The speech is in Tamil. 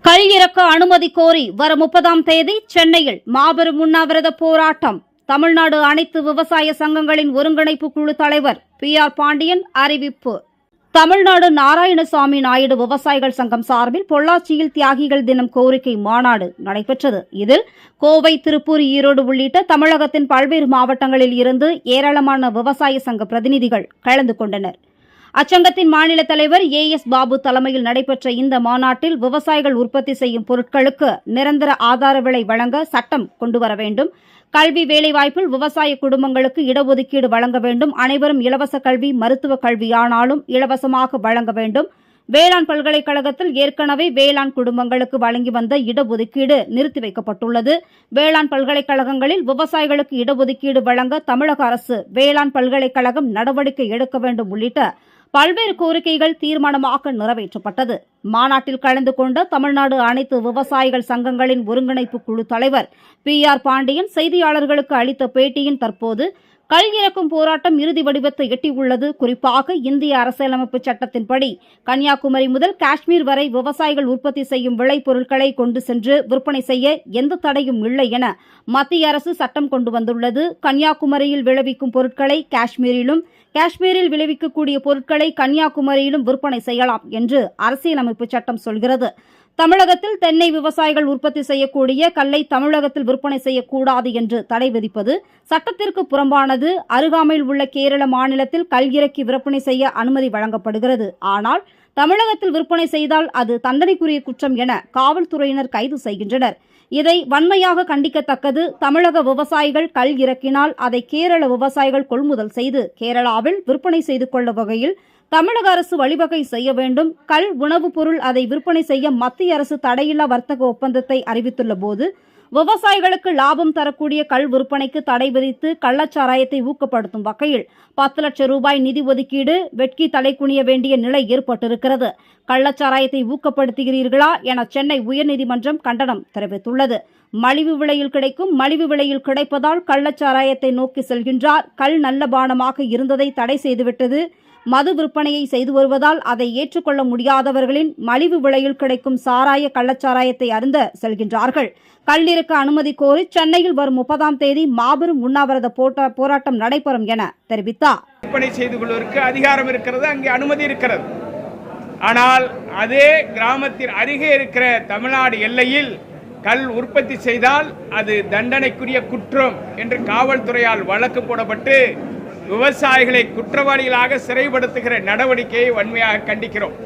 கல் இறக்க அனுமதி கோரி வரும் 30ஆம் தேதி சென்னையில் மாபெரும் உண்ணாவிரத போராட்டம். தமிழ்நாடு அனைத்து விவசாய சங்கங்களின் ஒருங்கிணைப்பு குழு தலைவர் PR பாண்டியன் அறிவிப்பு. தமிழ்நாடு நாராயணசாமி நாயுடு விவசாயிகள் சங்கம் சார்பில் பொள்ளாச்சியில் தியாகிகள் தினம் கோரிக்கை மாநாடு நடைபெற்றது. இதில் கோவை, திருப்பூர், ஈரோடு உள்ளிட்ட தமிழகத்தின் பல்வேறு மாவட்டங்களில் இருந்து ஏராளமான விவசாய சங்க பிரதிநிதிகள் கலந்து கொண்டனர். அச்சங்கத்தின் மாநில தலைவர் AS பாபு தலைமையில் நடைபெற்ற இந்த மாநாட்டில் விவசாயிகள் உற்பத்தி செய்யும் பொருட்களுக்கு நிரந்தர ஆதார விலை வழங்க சட்டம் கொண்டுவர வேண்டும், கல்வி வேலைவாய்ப்பில் விவசாய குடும்பங்களுக்கு இடஒதுக்கீடு வழங்க வேண்டும், அனைவரும் இலவச கல்வி, மருத்துவ கல்வியானாலும் இலவசமாக வழங்க வேண்டும், வேளாண் பல்கலைக்கழகத்தில் ஏற்கனவே வேளாண் குடும்பங்களுக்கு வழங்கி வந்த இடஒதுக்கீடு நிறுத்தி வைக்கப்பட்டுள்ளது, வேளாண் பல்கலைக்கழகங்களில் விவசாயிகளுக்கு இடஒதுக்கீடு வழங்க தமிழக அரசு வேளாண் பல்கலைக்கழகம் நடவடிக்கை எடுக்க வேண்டும் உள்ளிட்ட பல்வேறு கோரிக்கைகள் தீர்மானமாக நிறைவேற்றப்பட்டது. மாநாட்டில் கலந்து கொண்ட தமிழ்நாடு அனைத்து விவசாயிகள் சங்கங்களின் ஒருங்கிணைப்பு குழு தலைவர் PR பாண்டியன் செய்தியாளர்களுக்கு அளித்த பேட்டியின் தற்போது கல் இறக்கும் போராட்டம் இறுதி வடிவத்தை எட்டியுள்ளது. குறிப்பாக இந்திய அரசியலமைப்பு சட்டத்தின்படி கன்னியாகுமரி முதல் காஷ்மீர் வரை விவசாயிகள் உற்பத்தி செய்யும் விளைபொருட்களை கொண்டு சென்று விற்பனை செய்ய எந்த தடையும் இல்லை என மத்திய அரசு சட்டம் கொண்டு வந்துள்ளது. கன்னியாகுமரியில் விளைவிக்கும் பொருட்களை காஷ்மீரிலும், காஷ்மீரில் விளைவிக்கக்கூடிய பொருட்களை கன்னியாகுமரியிலும் விற்பனை செய்யலாம் என்று அரசியலமைப்பு சட்டம் சொல்கிறது. தமிழகத்தில் தென்னை விவசாயிகள் உற்பத்தி செய்யக்கூடிய கல்லை தமிழகத்தில் விற்பனை செய்யக்கூடாது என்று தடை விதிப்பது சட்டத்திற்கு புறம்பானது. அருகாமையில் உள்ள கேரள மாநிலத்தில் கல் இறக்கி விற்பனை செய்ய அனுமதி வழங்கப்படுகிறது. ஆனால் தமிழகத்தில் விற்பனை செய்தால் அது தண்டனைக்குரிய குற்றம் என காவல்துறையினர் கைது செய்கின்றனர். இதை வன்மையாக கண்டிக்கத்தக்கது. தமிழக விவசாயிகள் கல் இறக்கினால் அதை கேரள விவசாயிகள் கொள்முதல் செய்து கேரளாவில் விற்பனை செய்து கொள்ள வகையில் தமிழக அரசு வழிவகை செய்ய வேண்டும். கல் உணவுப் பொருள் அதை விற்பனை செய்ய மத்திய அரசு தடையில்லா வர்த்தக ஒப்பந்தத்தை அறிவித்துள்ள போது விவசாயிகளுக்கு லாபம் தரக்கூடிய கல் விற்பனைக்கு தடை விதித்து கள்ளச்சாராயத்தை ஊக்கப்படுத்தும் வகையில் 10 லட்சம் ரூபாய் நிதி ஒதுக்கீடு வெட்கி தலைக்குனிய வேண்டிய நிலை ஏற்பட்டிருக்கிறது. கள்ளச்சாராயத்தை ஊக்கப்படுத்துகிறீர்களா என சென்னை உயர்நீதிமன்றம் கண்டனம் தெரிவித்துள்ளது. மலிவு விலையில் கிடைக்கும், மலிவு விலையில் கிடைப்பதால் கள்ளச்சாராயத்தை நோக்கி செல்கின்றார். கல் நல்ல பானமாக இருந்ததை தடை செய்துவிட்டது. மது விற்பனையை செய்து வருவதால் அதை ஏற்றுக்கொள்ள முடியாதவர்களின் மலிவு விலையில் கிடைக்கும் சாராய கள்ளச்சாராயத்தை அருந்த செல்கின்றார்கள். கல்லிறக்க அனுமதி கோரி சென்னையில் வரும் 30ஆம் தேதி மாபெரும் உண்ணாவிரத போராட்டம் நடைபெறும் என தெரிவித்தார். விற்பனை செய்து கொள்வதற்கு அதிகாரம் இருக்கிறது, அங்கே அனுமதி இருக்கிறது. ஆனால் அதே கிராமத்தின் அருகே இருக்கிற தமிழ்நாடு எல்லையில் கல் உற்பத்தி செய்தால் அது தண்டனைக்குரிய குற்றம் என்று காவல்துறையால் வழக்கு போடப்பட்டு விவசாயிகளை குற்றவாளிகளாக சிறைப்படுத்துகிற நடவடிக்கையை வன்மையாக கண்டிக்கிறோம்.